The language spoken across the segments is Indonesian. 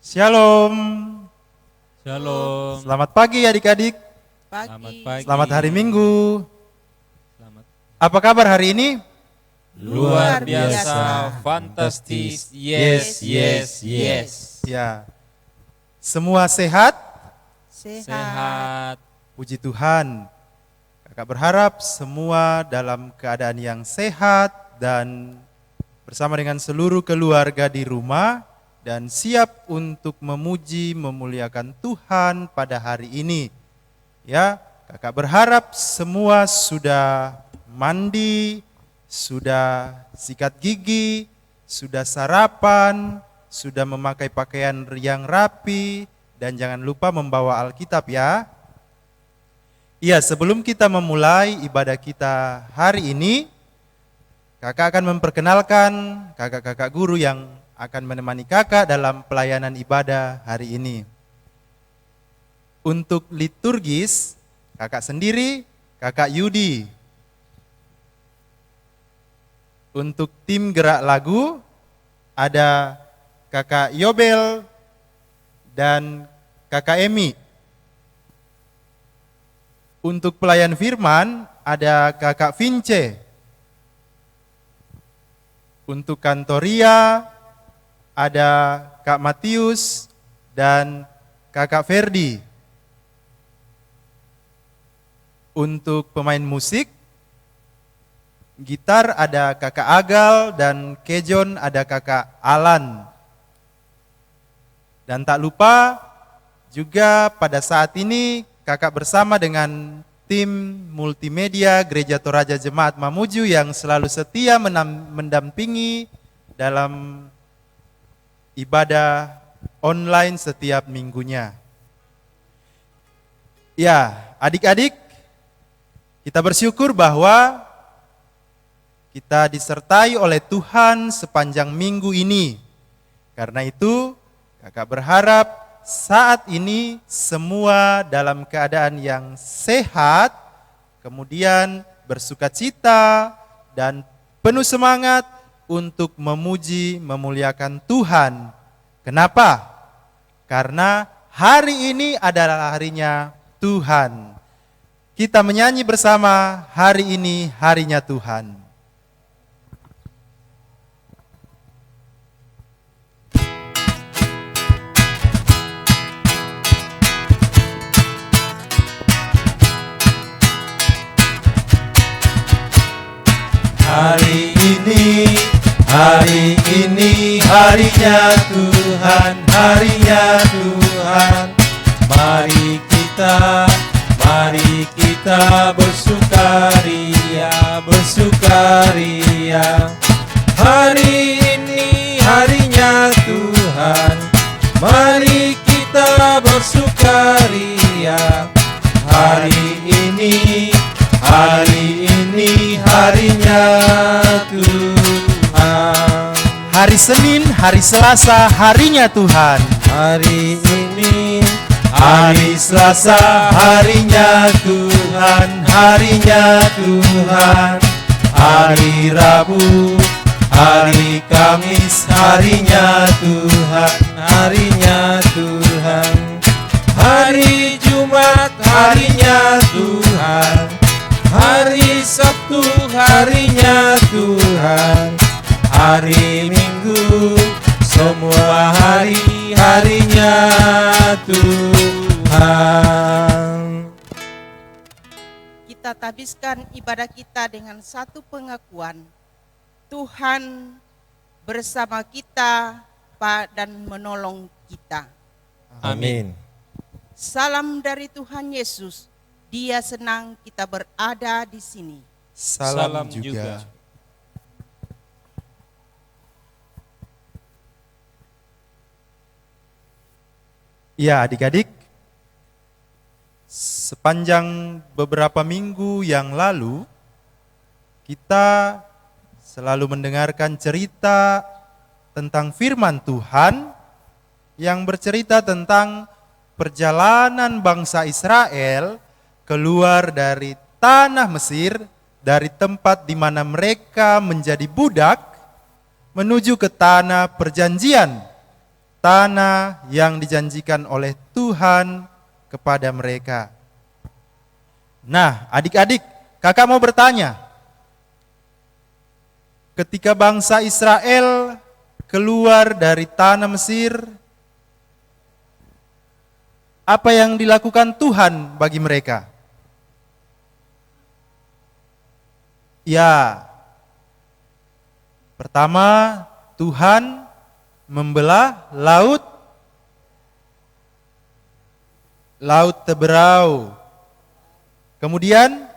Shalom. Shalom. Selamat pagi adik-adik. Selamat pagi. Selamat hari Minggu. Selamat. Apa kabar hari ini? Luar biasa, fantastis. Yes, yes, yes. Ya. Semua sehat? Sehat. Puji Tuhan. Kakak berharap semua dalam keadaan yang sehat dan bersama dengan seluruh keluarga di rumah dan siap untuk memuji, memuliakan Tuhan pada hari ini. Ya, kakak berharap semua sudah mandi, sudah sikat gigi, sudah sarapan, sudah memakai pakaian yang rapi, dan jangan lupa membawa Alkitab ya. Iya, sebelum kita memulai ibadah kita hari ini, kakak akan memperkenalkan kakak-kakak guru yang akan menemani kakak dalam pelayanan ibadah hari ini. Untuk liturgis, kakak sendiri, kakak Yudi. Untuk tim gerak lagu, ada kakak Yobel dan kakak Emi. Untuk pelayan firman, ada kakak Vince. Untuk kantoria, ada Kak Matius dan Kakak Ferdi. Untuk pemain musik, gitar ada Kakak Agal dan kejon ada Kakak Alan. Dan tak lupa juga pada saat ini kakak bersama dengan tim multimedia Gereja Toraja Jemaat Mamuju yang selalu setia mendampingi dalam ibadah online setiap minggunya. Ya, adik-adik, kita bersyukur bahwa kita disertai oleh Tuhan sepanjang minggu ini. Karena itu, kakak berharap saat ini semua dalam keadaan yang sehat, kemudian bersukacita dan penuh semangat untuk memuji, memuliakan Tuhan. Kenapa? Karena hari ini adalah harinya Tuhan. Kita menyanyi bersama, hari ini harinya Tuhan. Hari ini harinya Tuhan, harinya Tuhan. Mari kita bersukaria, bersukaria. Hari ini harinya Tuhan. Mari kita bersukaria. Hari ini harinya Tuhan. Hari Senin, hari Selasa, harinya Tuhan. Hari ini hari Selasa, harinya Tuhan, harinya Tuhan. Hari Rabu, hari Kamis, harinya Tuhan, harinya Tuhan. Hari Jumat, harinya Tuhan. Hari Sabtu, harinya Tuhan. Hari Minggu, semua harinya Tuhan. Kita habiskan ibadah kita dengan satu pengakuan. Tuhan bersama kita dan menolong kita. Amin. Salam dari Tuhan Yesus. Dia senang kita berada di sini. Salam juga. Ya, adik-adik, sepanjang beberapa minggu yang lalu, kita selalu mendengarkan cerita tentang firman Tuhan yang bercerita tentang perjalanan bangsa Israel keluar dari tanah Mesir, dari tempat di mana mereka menjadi budak, menuju ke tanah perjanjian. tanah yang dijanjikan oleh Tuhan kepada mereka. Nah, adik-adik, kakak mau bertanya. Ketika bangsa Israel keluar dari tanah Mesir, apa yang dilakukan Tuhan bagi mereka? Ya, pertama Tuhan membelah laut Teberau. Kemudian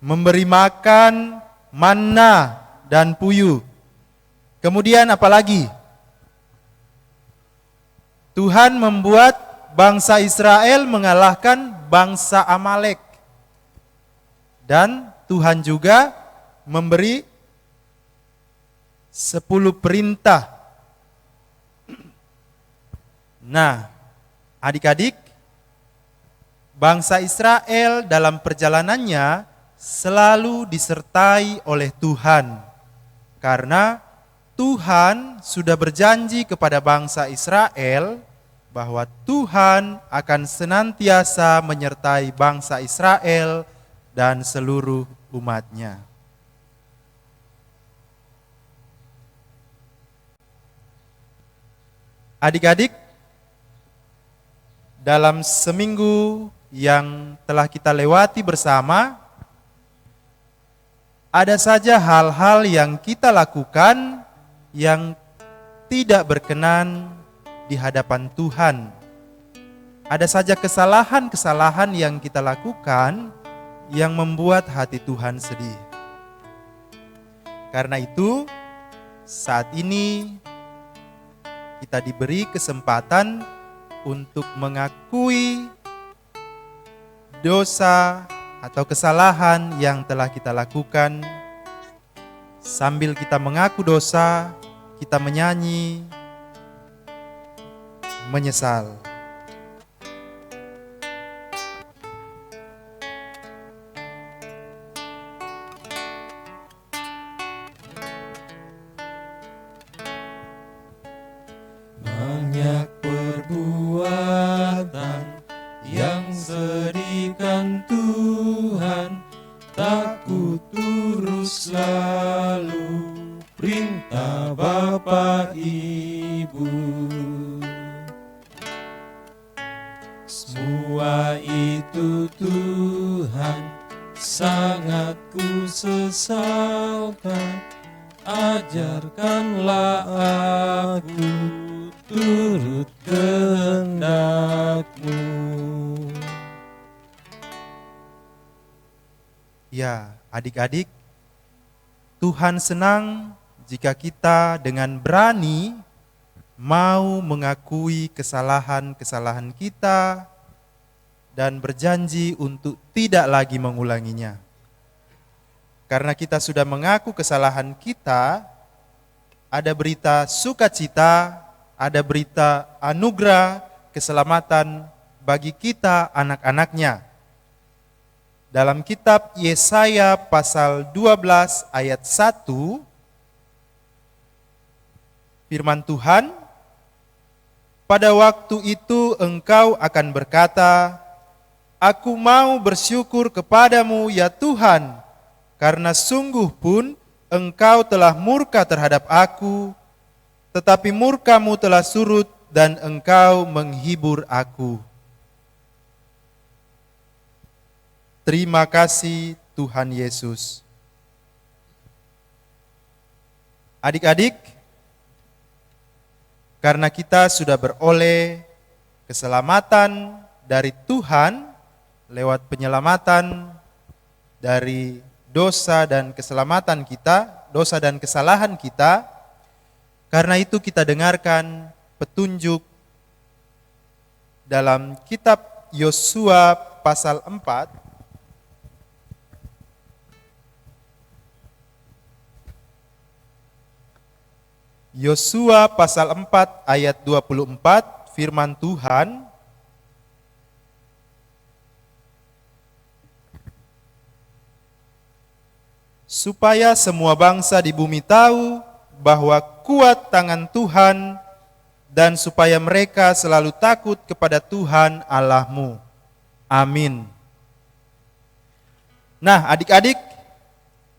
memberi makan manna dan puyuh. Kemudian apa lagi? Tuhan membuat bangsa Israel mengalahkan bangsa Amalek. Dan Tuhan juga memberi 10 perintah. Nah, adik-adik, bangsa Israel dalam perjalanannya selalu disertai oleh Tuhan. Karena Tuhan sudah berjanji kepada bangsa Israel bahwa Tuhan akan senantiasa menyertai bangsa Israel dan seluruh umatnya. Adik-adik, dalam seminggu yang telah kita lewati bersama, ada saja hal-hal yang kita lakukan yang tidak berkenan di hadapan Tuhan. Ada saja kesalahan-kesalahan yang kita lakukan yang membuat hati Tuhan sedih. Karena itu, saat ini kita diberi kesempatan untuk mengakui dosa atau kesalahan yang telah kita lakukan. Sambil kita mengaku dosa, kita menyanyi menyesal. Banyak perbuatan yang sedihkan Tuhan, tak ku turut selalu perintah Bapa Ibu. Semua itu Tuhan sangat ku sesalkan, ajarkanlah aku turut kehendak-Mu. Ya, adik-adik, Tuhan senang jika kita dengan berani mau mengakui kesalahan-kesalahan kita dan berjanji untuk tidak lagi mengulanginya. Karena kita sudah mengaku kesalahan kita, ada berita sukacita, ada berita anugerah, keselamatan bagi kita anak-anaknya. Dalam kitab Yesaya pasal 12 ayat 1, firman Tuhan, pada waktu itu engkau akan berkata, aku mau bersyukur kepadamu ya Tuhan, karena sungguh pun engkau telah murka terhadap aku, tetapi murkamu telah surut dan engkau menghibur aku. Terima kasih Tuhan Yesus. Adik-adik, karena kita sudah beroleh keselamatan dari Tuhan lewat penyelamatan dari dosa dan keselamatan kita, dosa dan kesalahan kita, karena itu kita dengarkan petunjuk dalam kitab Yosua pasal 4 Yosua pasal 4 ayat 24, firman Tuhan, supaya semua bangsa di bumi tahu bahwa memperkuat tangan Tuhan dan supaya mereka selalu takut kepada Tuhan Allahmu. Amin. Nah, adik-adik,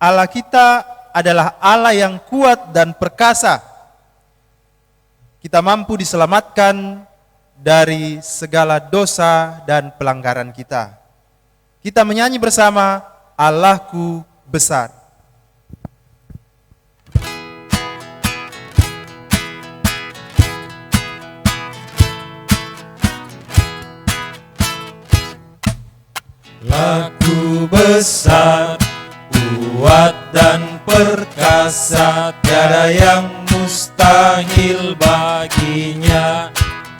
Allah kita adalah Allah yang kuat dan perkasa. Kita mampu diselamatkan dari segala dosa dan pelanggaran kita. Kita menyanyi bersama, Allahku besar. Allahku besar, kuat dan perkasa, tiada yang mustahil baginya.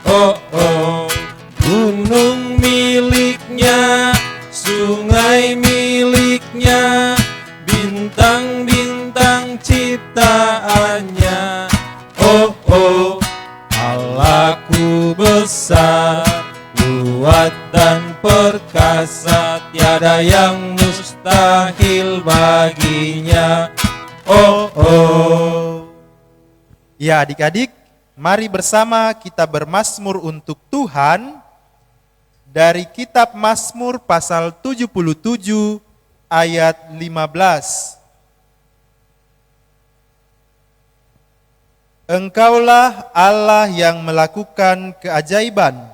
Oh, oh, gunung miliknya, sungai miliknya, bintang-bintang ciptaannya. Oh, oh, Allahku besar, kuat dan perkasa, tiada yang mustahil baginya. Oh, oh. Ya adik-adik, mari bersama kita bermazmur untuk Tuhan dari kitab Mazmur pasal 77 ayat 15. Engkaulah Allah yang melakukan keajaiban.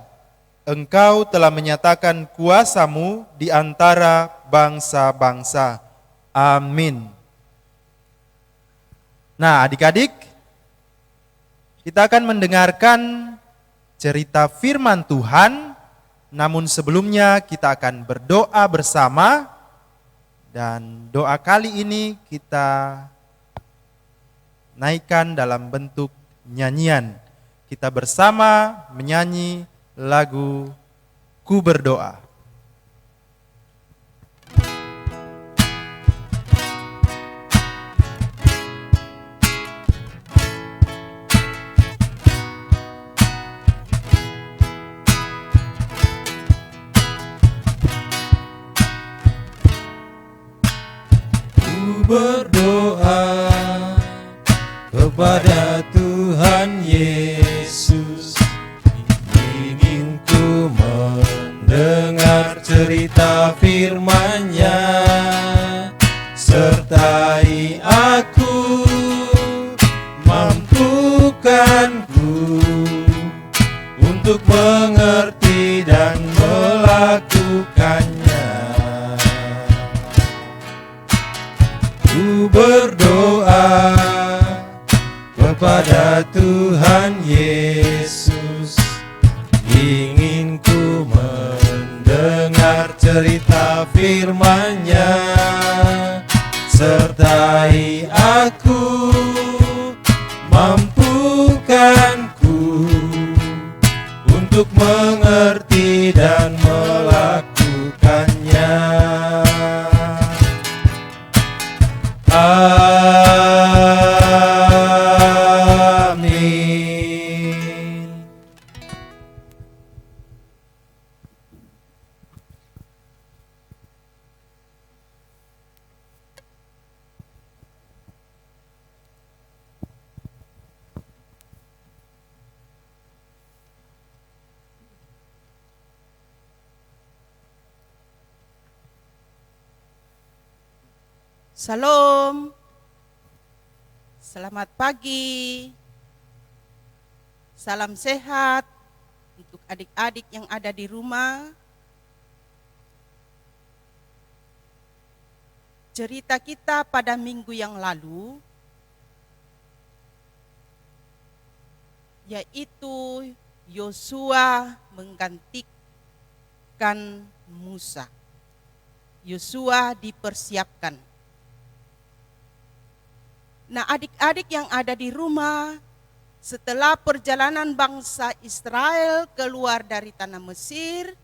Engkau telah menyatakan kuasamu di antara bangsa-bangsa. Amin. Nah, adik-adik, kita akan mendengarkan cerita firman Tuhan, namun sebelumnya kita akan berdoa bersama, dan doa kali ini kita naikkan dalam bentuk nyanyian. Kita bersama menyanyi lagu Ku Berdoa. Ku berdoa kepada Tuhan Yesus, ingin ku mendengar cerita firman-Nya. Sertai aku, mampukanku untuk mengerti dan melakukannya. Ku berdoa kepada Tuhan Yesus, ingin ku mendengar cerita firman-Nya. Sertai aku, mampukanku untuk mengerti dan melakukannya. Amin. Salam. Selamat pagi. Salam sehat untuk adik-adik yang ada di rumah. Cerita kita pada minggu yang lalu yaitu Yosua menggantikan Musa. Yosua dipersiapkan. Nah, adik-adik yang ada di rumah, setelah perjalanan bangsa Israel keluar dari tanah Mesir,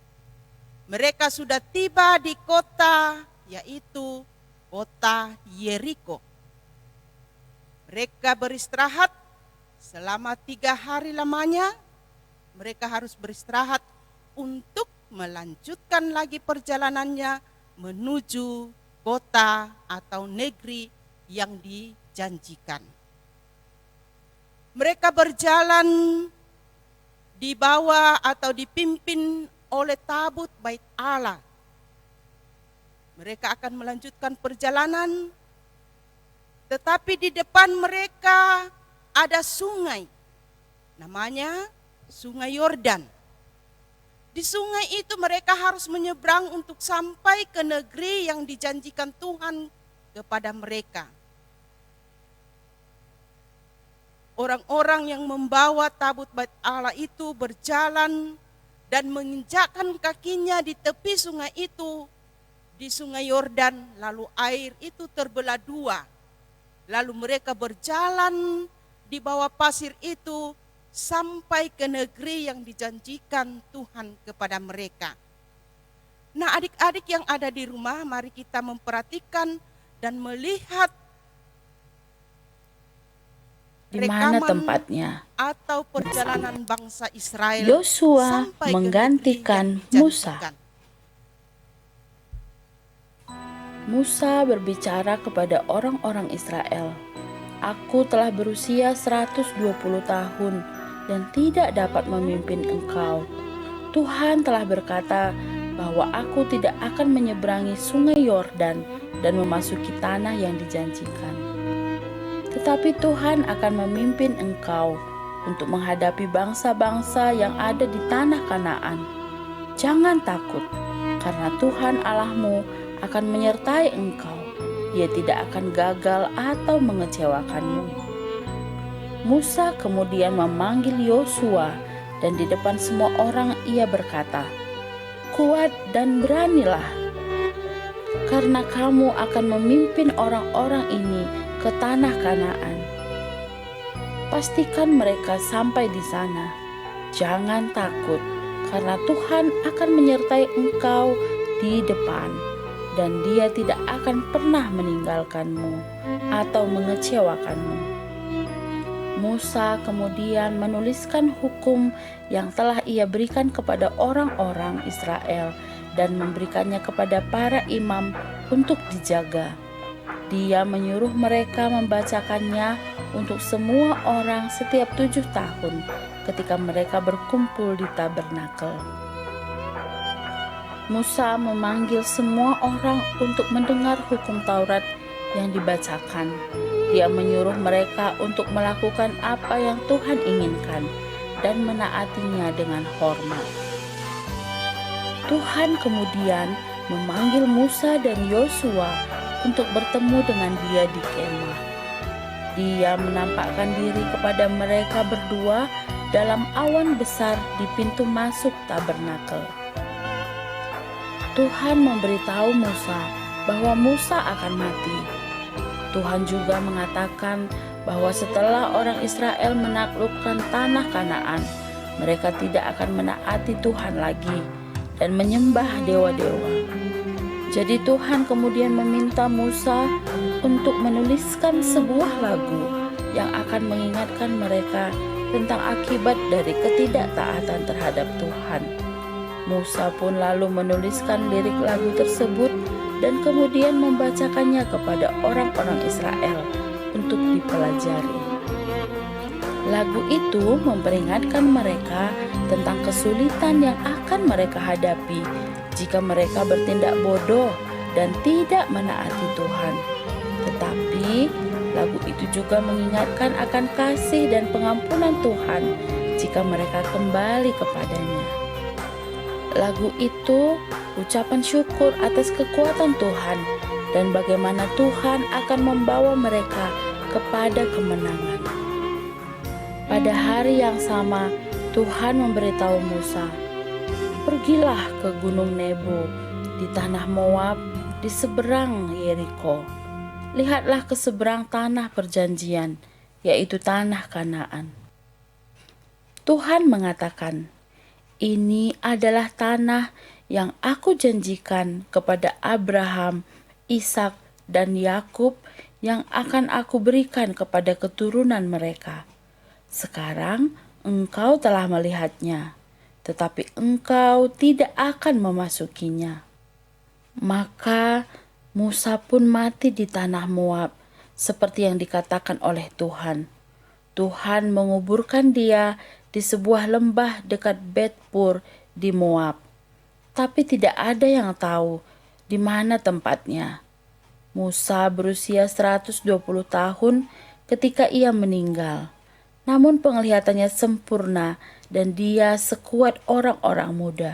mereka sudah tiba di kota, yaitu kota Yeriko. Mereka beristirahat selama 3 hari lamanya. Mereka harus beristirahat untuk melanjutkan lagi perjalanannya menuju kota atau negeri yang dijanjikan. Mereka berjalan di bawah atau dipimpin oleh tabut bait Allah. Mereka akan melanjutkan perjalanan, tetapi di depan mereka ada sungai, namanya Sungai Yordan. Di sungai itu mereka harus menyeberang untuk sampai ke negeri yang dijanjikan Tuhan kepada mereka. Orang-orang yang membawa tabut bait Allah itu berjalan dan menginjakkan kakinya di tepi sungai itu, di Sungai Yordan, lalu air itu terbelah dua. Lalu mereka berjalan di bawah pasir itu sampai ke negeri yang dijanjikan Tuhan kepada mereka. Nah, adik-adik yang ada di rumah, mari kita memperhatikan dan melihat Di mana rekaman tempatnya? atau perjalanan bangsa Israel Yosua sampai ke menggantikan negeri yang Musa. dijanjikan. Musa berbicara kepada orang-orang Israel, "Aku telah berusia 120 tahun dan tidak dapat memimpin engkau. Tuhan telah berkata bahwa aku tidak akan menyeberangi sungai Yordan dan memasuki tanah yang dijanjikan. Tetapi Tuhan akan memimpin engkau untuk menghadapi bangsa-bangsa yang ada di tanah Kanaan. Jangan takut, karena Tuhan Allahmu akan menyertai engkau. Dia tidak akan gagal atau mengecewakanmu." Musa kemudian memanggil Yosua dan di depan semua orang ia berkata, "Kuat dan beranilah, karena kamu akan memimpin orang-orang ini ke tanah Kanaan. Pastikan mereka sampai di sana. Jangan takut, karena Tuhan akan menyertai engkau di depan, dan Dia tidak akan pernah meninggalkanmu atau mengecewakanmu." Musa kemudian menuliskan hukum yang telah ia berikan kepada orang-orang Israel dan memberikannya kepada para imam untuk dijaga. Dia menyuruh mereka membacakannya untuk semua orang setiap 7 tahun ketika mereka berkumpul di tabernakel. Musa memanggil semua orang untuk mendengar hukum Taurat yang dibacakan. Dia menyuruh mereka untuk melakukan apa yang Tuhan inginkan dan menaatinya dengan hormat. Tuhan kemudian memanggil Musa dan Yosua untuk bertemu dengan Dia di kemah. Dia menampakkan diri kepada mereka berdua dalam awan besar di pintu masuk tabernakel. Tuhan memberitahu Musa bahwa Musa akan mati. Tuhan juga mengatakan bahwa setelah orang Israel menaklukkan tanah Kanaan, mereka tidak akan menaati Tuhan lagi dan menyembah dewa-dewa. Jadi Tuhan kemudian meminta Musa untuk menuliskan sebuah lagu yang akan mengingatkan mereka tentang akibat dari ketidaktaatan terhadap Tuhan. Musa pun lalu menuliskan lirik lagu tersebut dan kemudian membacakannya kepada orang-orang Israel untuk dipelajari. Lagu itu memperingatkan mereka tentang kesulitan yang akan mereka hadapi jika mereka bertindak bodoh dan tidak menaati Tuhan. Tetapi lagu itu juga mengingatkan akan kasih dan pengampunan Tuhan jika mereka kembali kepadanya. Lagu itu ucapan syukur atas kekuatan Tuhan dan bagaimana Tuhan akan membawa mereka kepada kemenangan. Pada hari yang sama, Tuhan memberitahu Musa, "Pergilah ke Gunung Nebo di tanah Moab di seberang Yeriko. Lihatlah ke seberang tanah perjanjian, yaitu tanah Kanaan." Tuhan mengatakan, "Ini adalah tanah yang aku janjikan kepada Abraham, Ishak, dan Yakub yang akan aku berikan kepada keturunan mereka. Sekarang engkau telah melihatnya, tetapi engkau tidak akan memasukinya." Maka Musa pun mati di tanah Moab, seperti yang dikatakan oleh Tuhan. Tuhan menguburkan dia di sebuah lembah dekat Bet-Pur di Moab. Tapi tidak ada yang tahu di mana tempatnya. Musa berusia 120 tahun ketika ia meninggal. Namun penglihatannya sempurna dan dia sekuat orang-orang muda.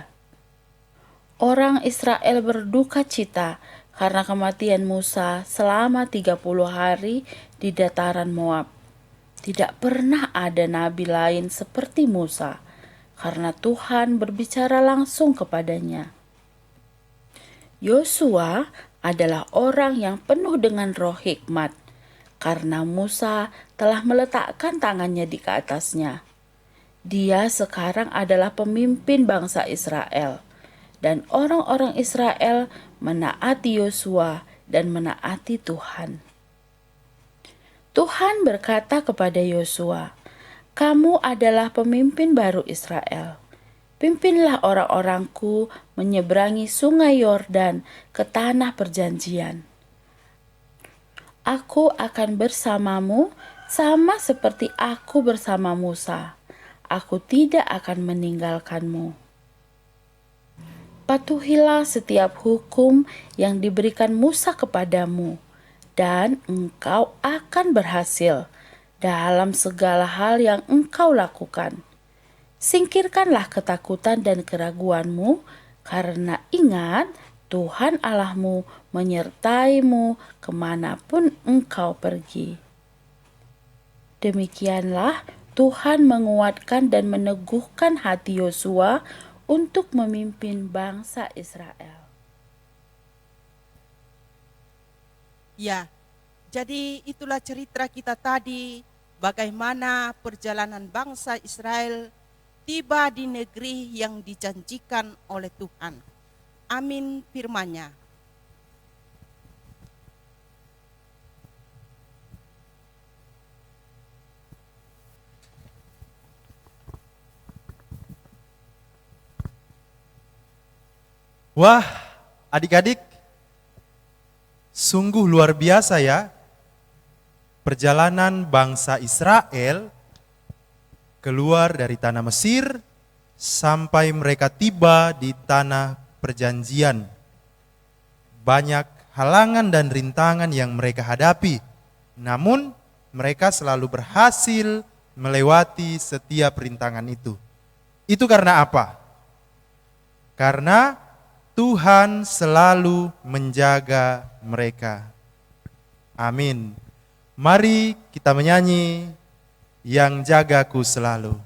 Orang Israel berduka cita karena kematian Musa selama 30 hari di dataran Moab. Tidak pernah ada nabi lain seperti Musa, karena Tuhan berbicara langsung kepadanya. Yosua adalah orang yang penuh dengan roh hikmat, karena Musa telah meletakkan tangannya di atasnya. Dia sekarang adalah pemimpin bangsa Israel, dan orang-orang Israel menaati Yosua dan menaati Tuhan. Tuhan berkata kepada Yosua, "Kamu adalah pemimpin baru Israel. Pimpinlah orang-orangku menyeberangi sungai Yordan ke tanah perjanjian. Aku akan bersamamu sama seperti aku bersama Musa. Aku tidak akan meninggalkanmu. Patuhilah setiap hukum yang diberikan Musa kepadamu, dan engkau akan berhasil dalam segala hal yang engkau lakukan. Singkirkanlah ketakutan dan keraguanmu, karena ingat, Tuhan Allahmu menyertaimu kemanapun engkau pergi." Demikianlah Tuhan menguatkan dan meneguhkan hati Yosua untuk memimpin bangsa Israel. Ya, jadi itulah cerita kita tadi, bagaimana perjalanan bangsa Israel tiba di negeri yang dijanjikan oleh Tuhan. Amin firman-Nya. Wah, adik-adik, sungguh luar biasa ya, perjalanan bangsa Israel keluar dari tanah Mesir sampai mereka tiba di tanah perjanjian. Banyak halangan dan rintangan yang mereka hadapi, namun mereka selalu berhasil melewati setiap rintangan itu. Itu karena apa? Karena Tuhan selalu menjaga mereka. Amin. Mari kita menyanyi "Yang Jagaku Selalu".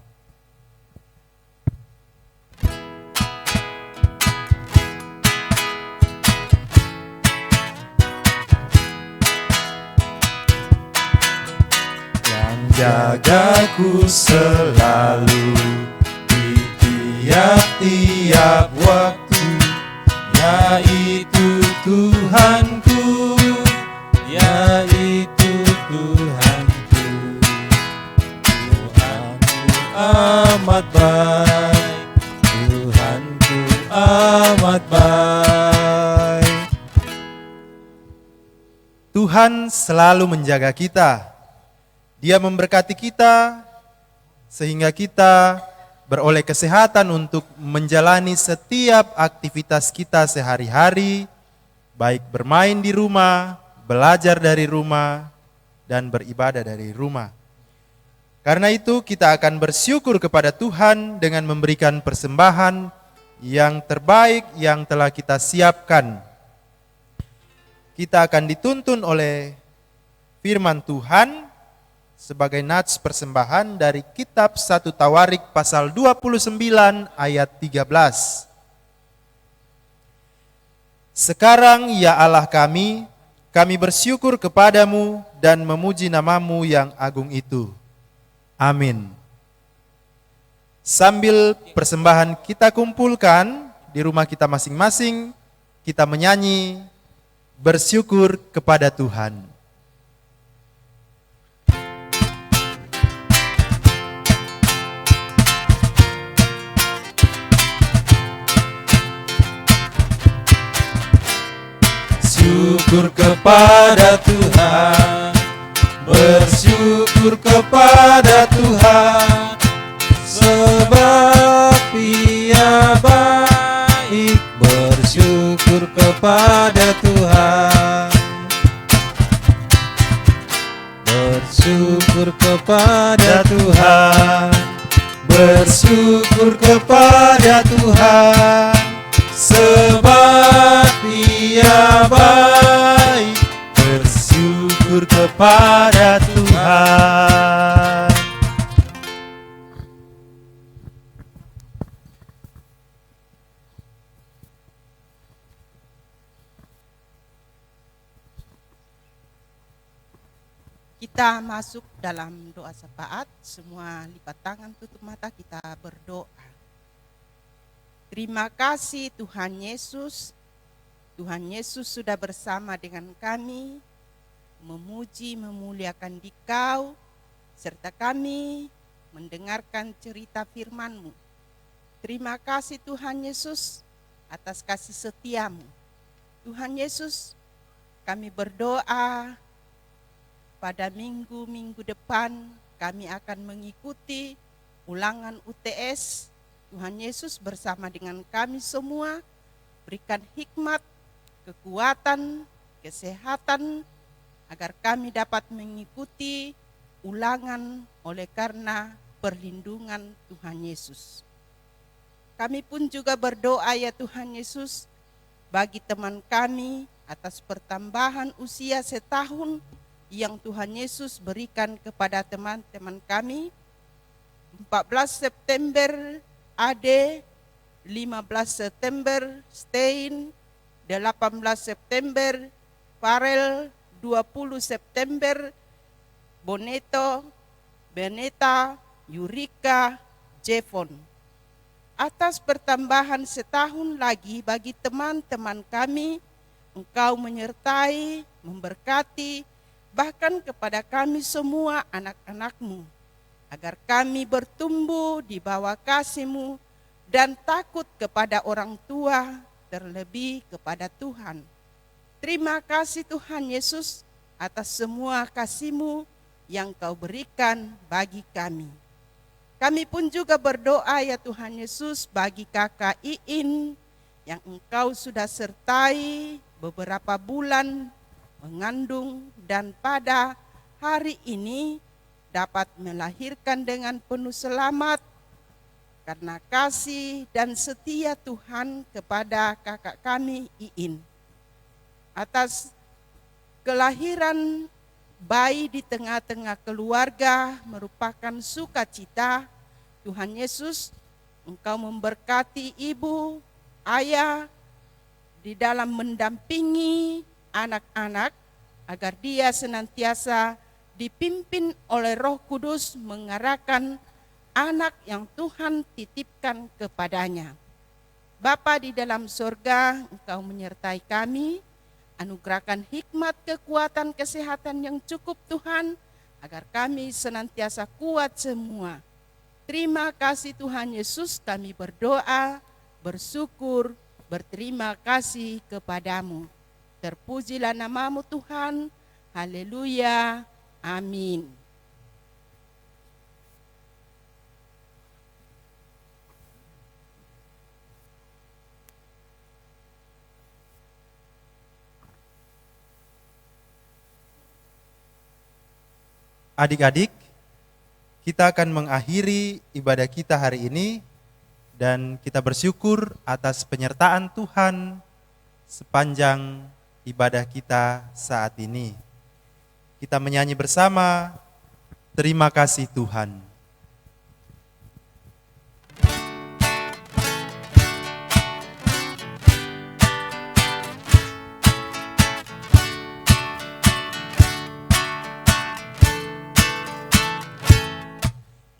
Yang jagaku selalu di tiap-tiap waktu, yaitu Tuhanku, yaitu Tuhanku. Tuhanku amat baik, Tuhanku amat baik. Tuhan selalu menjaga kita. Dia memberkati kita sehingga kita beroleh kesehatan untuk menjalani setiap aktivitas kita sehari-hari, baik bermain di rumah, belajar dari rumah, dan beribadah dari rumah. Karena itu kita akan bersyukur kepada Tuhan dengan memberikan persembahan yang terbaik yang telah kita siapkan. Kita akan dituntun oleh firman Tuhan sebagai nats persembahan dari kitab 1 Tawarik pasal 29 ayat 13. Sekarang ya Allah kami bersyukur kepadamu dan memuji namamu yang agung itu. Amin. Sambil persembahan kita kumpulkan di rumah kita masing-masing, kita menyanyi bersyukur kepada Tuhan. Bersyukur kepada Tuhan, bersyukur kepada Bersyukur kepada Tuhan, bersyukur kepada Tuhan, sebab Dia baik. Bersyukur kepada Tuhan. Kita masuk dalam doa syafaat, semua lipat tangan, tutup mata, kita berdoa. Terima kasih Tuhan Yesus. Tuhan Yesus sudah bersama dengan kami, memuji, memuliakan Dikau, serta kami mendengarkan cerita firman-Mu. Terima kasih Tuhan Yesus atas kasih setia-Mu. Tuhan Yesus, kami berdoa pada minggu-minggu depan kami akan mengikuti ulangan UTS. Tuhan Yesus bersama dengan kami semua, berikan hikmat, kekuatan, kesehatan, agar kami dapat mengikuti ulangan oleh karena perlindungan Tuhan Yesus. Kami pun juga berdoa ya Tuhan Yesus, bagi teman kami atas pertambahan usia setahun yang Tuhan Yesus berikan kepada teman-teman kami. 14 September Ade, 15 September Stein, 18 September Farel, 20 September Boneto, Beneta, Yurika, Jevon. Atas pertambahan setahun lagi bagi teman-teman kami, Engkau menyertai, memberkati, bahkan kepada kami semua anak-anak-Mu, agar kami bertumbuh di bawah kasih-Mu dan takut kepada orang tua, terlebih kepada Tuhan. Terima kasih Tuhan Yesus atas semua kasih-Mu yang Kau berikan bagi kami. Kami pun juga berdoa ya Tuhan Yesus bagi kakak Iin yang Engkau sudah sertai beberapa bulan mengandung dan pada hari ini dapat melahirkan dengan penuh selamat karena kasih dan setia Tuhan kepada kakak kami Iin. Atas kelahiran bayi di tengah-tengah keluarga merupakan sukacita. Tuhan Yesus, Engkau memberkati ibu, ayah di dalam mendampingi anak-anak agar dia senantiasa dipimpin oleh Roh Kudus mengarahkan anak yang Tuhan titipkan kepadanya. Bapa di dalam sorga, Engkau menyertai kami, anugerahkan hikmat, kekuatan, kesehatan yang cukup Tuhan, agar kami senantiasa kuat semua. Terima kasih Tuhan Yesus, kami berdoa, bersyukur, berterima kasih kepadamu. Terpujilah nama-Mu Tuhan, haleluya, amin. Adik-adik, kita akan mengakhiri ibadah kita hari ini dan kita bersyukur atas penyertaan Tuhan sepanjang ibadah kita saat ini. Kita menyanyi bersama, terima kasih Tuhan.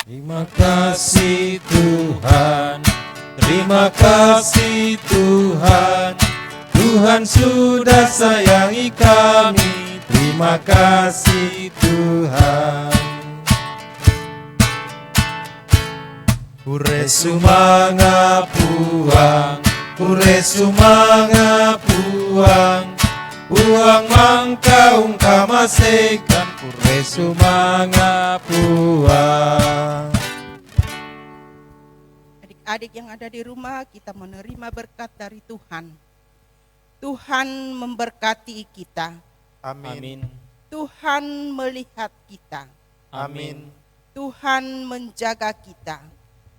Terima kasih Tuhan, terima kasih Tuhan, Tuhan sudah sayangi kami, terima kasih Tuhan. Kuresu mangapuang, kuresu mangapuang, puang mangkaung kamasekan, kuresu mangapuang. Adik-adik yang ada di rumah, kita menerima berkat dari Tuhan. Tuhan memberkati kita. Amin. Amin. Tuhan melihat kita. Amin. Tuhan menjaga kita.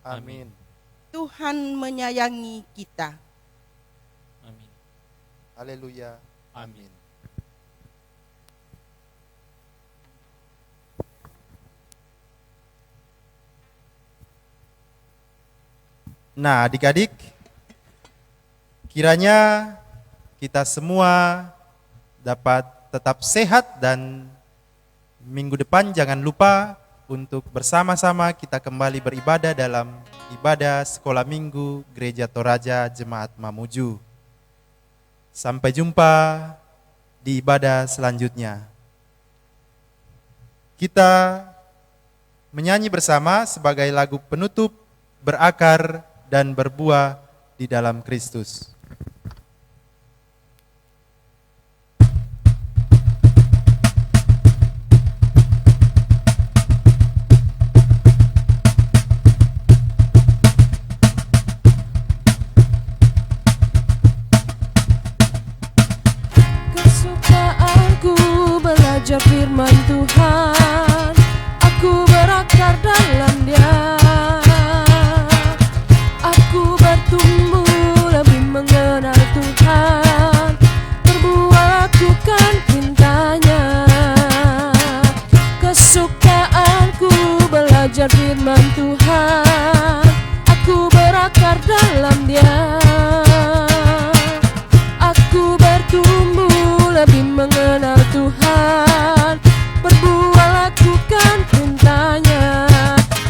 Amin. Tuhan menyayangi kita. Amin. Haleluya. Amin. Nah, adik-adik, kiranya kita semua dapat tetap sehat dan minggu depan jangan lupa untuk bersama-sama kita kembali beribadah dalam ibadah sekolah minggu Gereja Toraja Jemaat Mamuju. Sampai jumpa di ibadah selanjutnya. Kita menyanyi bersama sebagai lagu penutup Berakar dan Berbuah di dalam Kristus. Kesukaanku belajar firman Tuhan, aku berakar dalam Dia. Aku bertumbuh lebih mengenal Tuhan, berbuat lakukan perintah-Nya. Kesukaanku belajar firman Tuhan, aku berakar dalam Dia. Aku bertumbuh lebih mengenal Tuhan, berbuat lakukan perintah-Nya.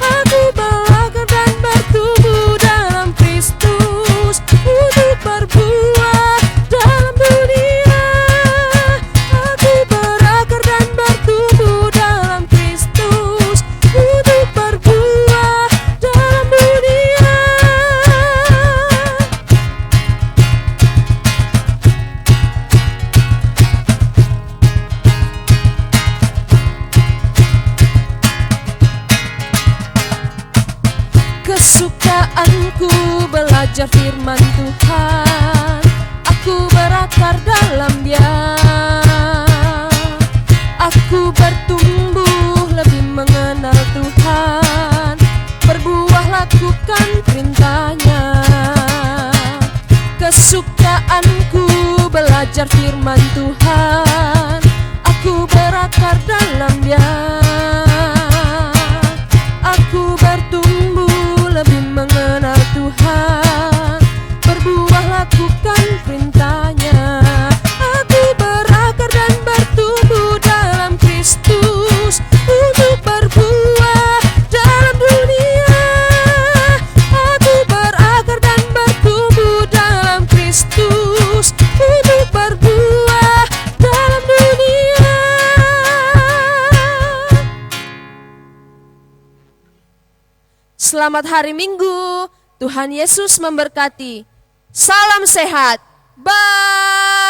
Aku berakar dan bertumbuh dalam Kristus untuk berbuah dalam dunia. Aku berakar dan bertumbuh dalam Kristus untuk berbuah dalam dunia. Kesukaanku belajar firman Tuhan, aku berakar dalam Dia. Aku bertumbuh lebih mengenal Tuhan, berbuah lakukan perintah-Nya. Kesukaanku belajar firman Tuhan, aku berakar dalam Dia. Aku bertumbuh lebih mengenal Tuhan, berbuah lakukan perintah-Nya. Aku berakar dan bertumbuh dalam Kristus untuk berbuah dalam dunia. Aku berakar dan bertumbuh dalam Kristus untuk berbuah dalam dunia. Selamat hari Minggu, Tuhan Yesus memberkati. Salam sehat, bye.